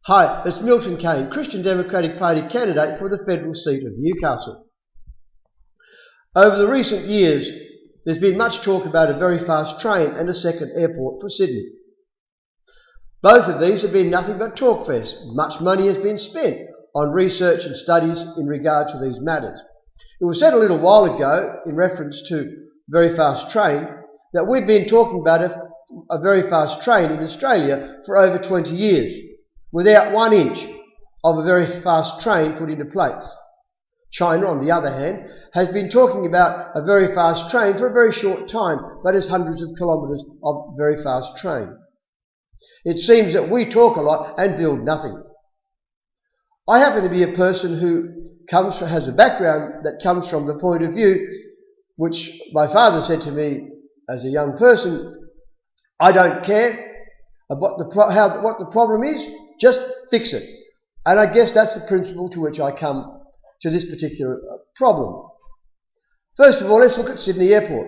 Hi, it's Milton Kane, Christian Democratic Party candidate for the federal seat of Newcastle. Over the recent years, there's been much talk about a very fast train and a second airport for Sydney. Both of these have been nothing but talk fests. Much money has been spent on research and studies in regard to these matters. It was said a little while ago, in reference to very fast train, that we've been talking about a very fast train in Australia for over 20 years, without 1 inch of a very fast train put into place. China, on the other hand, has been talking about a very fast train for a very short time, but has hundreds of kilometres of very fast train. It seems that we talk a lot and build nothing. I happen to be a person who has a background that comes from the point of view which my father said to me as a young person: I don't care about what the problem is, just fix it. And I guess that's the principle to which I come to this particular problem. First of all, let's look at Sydney Airport.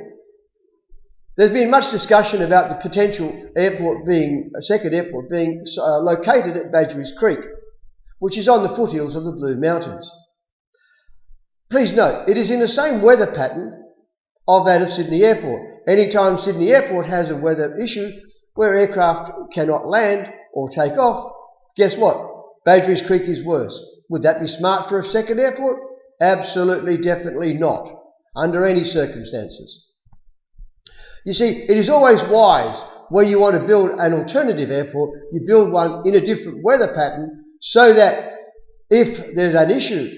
There's been much discussion about the potential second airport being located at Badgerys Creek, which is on the foothills of the Blue Mountains. Please note, it is in the same weather pattern of that of Sydney Airport. Anytime Sydney Airport has a weather issue where aircraft cannot land or take off, guess what? Badgerys Creek is worse. Would that be smart for a second airport? Absolutely, definitely not, under any circumstances. You see, it is always wise when you want to build an alternative airport, you build one in a different weather pattern so that if there's an issue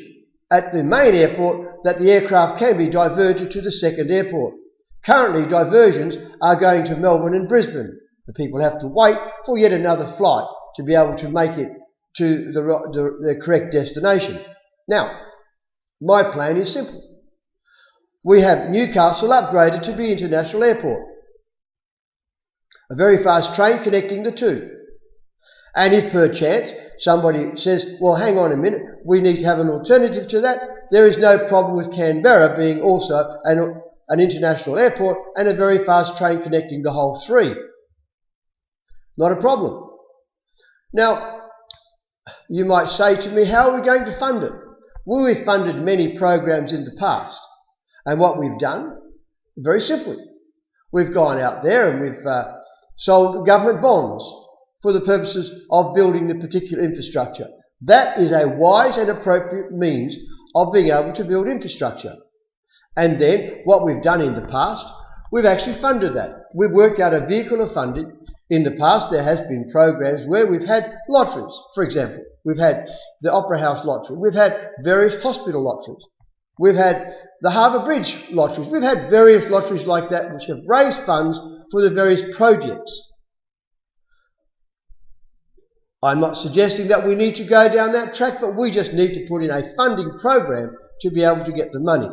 at the main airport, that the aircraft can be diverted to the second airport. Currently, diversions are going to Melbourne and Brisbane. The people have to wait for yet another flight to be able to make it to the correct destination. Now, my plan is simple. We have Newcastle upgraded to be international airport. A very fast train connecting the two. And if perchance somebody says, well, hang on a minute, we need to have an alternative to that, there is no problem with Canberra being also an international airport and a very fast train connecting the whole three. Not a problem. Now, you might say to me, how are we going to fund it? Well, we've funded many programs in the past. And what we've done, very simply, we've gone out there and we've sold government bonds for the purposes of building the particular infrastructure. That is a wise and appropriate means of being able to build infrastructure. And then what we've done in the past, we've actually funded that. We've worked out a vehicle of funding. In the past, there has been programs where we've had lotteries. For example, we've had the Opera House lottery. We've had various hospital lotteries. We've had the Harbour Bridge lotteries. We've had various lotteries like that which have raised funds for the various projects. I'm not suggesting that we need to go down that track, but we just need to put in a funding program to be able to get the money.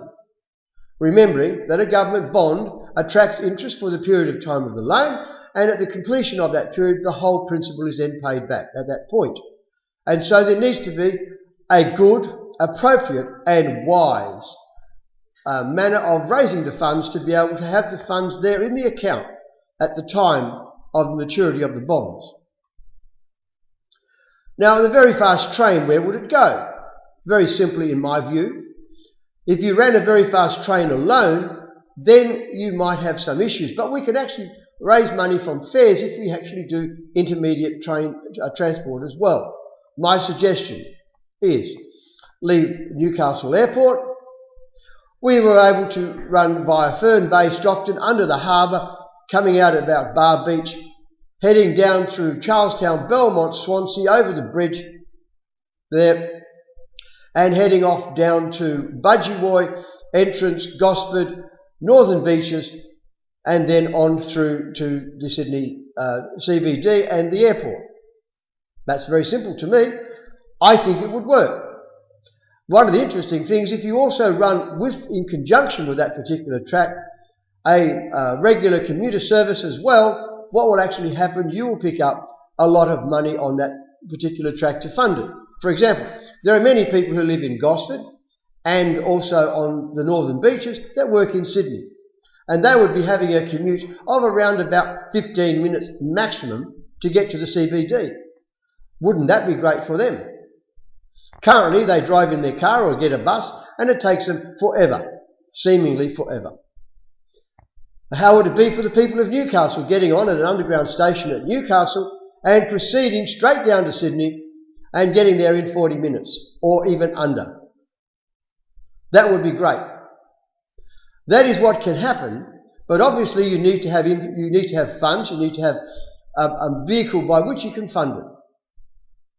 Remembering that a government bond attracts interest for the period of time of the loan, and at the completion of that period, the whole principal is then paid back at that point. And so there needs to be a good, appropriate and wise manner of raising the funds to be able to have the funds there in the account at the time of the maturity of the bonds. Now, the very fast train, where would it go? Very simply, in my view, if you ran a very fast train alone, then you might have some issues, but we can actually raise money from fares if we actually do intermediate train transport as well. My suggestion is leave Newcastle Airport. We were able to run via Fern Bay, Stockton, under the harbour, coming out about Bar Beach, heading down through Charlestown, Belmont, Swansea, over the bridge there, and heading off down to Budgewoi, Entrance, Gosford, Northern Beaches, and then on through to the Sydney CBD and the airport. That's very simple to me. I think it would work. One of the interesting things, if you also run in conjunction with that particular track, a regular commuter service as well, what will actually happen, you will pick up a lot of money on that particular track to fund it. For example, there are many people who live in Gosford and also on the northern beaches that work in Sydney. And they would be having a commute of around about 15 minutes maximum to get to the CBD. Wouldn't that be great for them? Currently, they drive in their car or get a bus, and it takes them forever, seemingly forever. How would it be for the people of Newcastle getting on at an underground station at Newcastle and proceeding straight down to Sydney and getting there in 40 minutes or even under? That would be great. That is what can happen, but obviously you need to have funds, you need to have a vehicle by which you can fund it.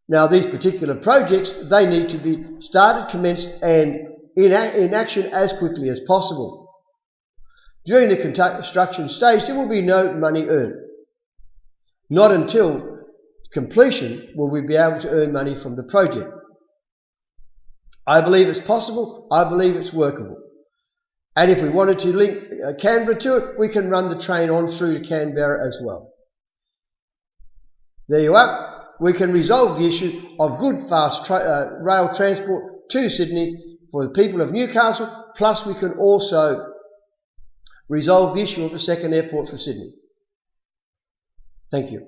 Now, these particular projects, they need to be started, commenced and in action as quickly as possible. During the construction stage, there will be no money earned. Not until completion will we be able to earn money from the project. I believe it's possible. I believe it's workable. And if we wanted to link Canberra to it, we can run the train on through to Canberra as well. There you are. We can resolve the issue of good, fast rail transport to Sydney for the people of Newcastle, plus we can also resolve the issue of the second airport for Sydney. Thank you.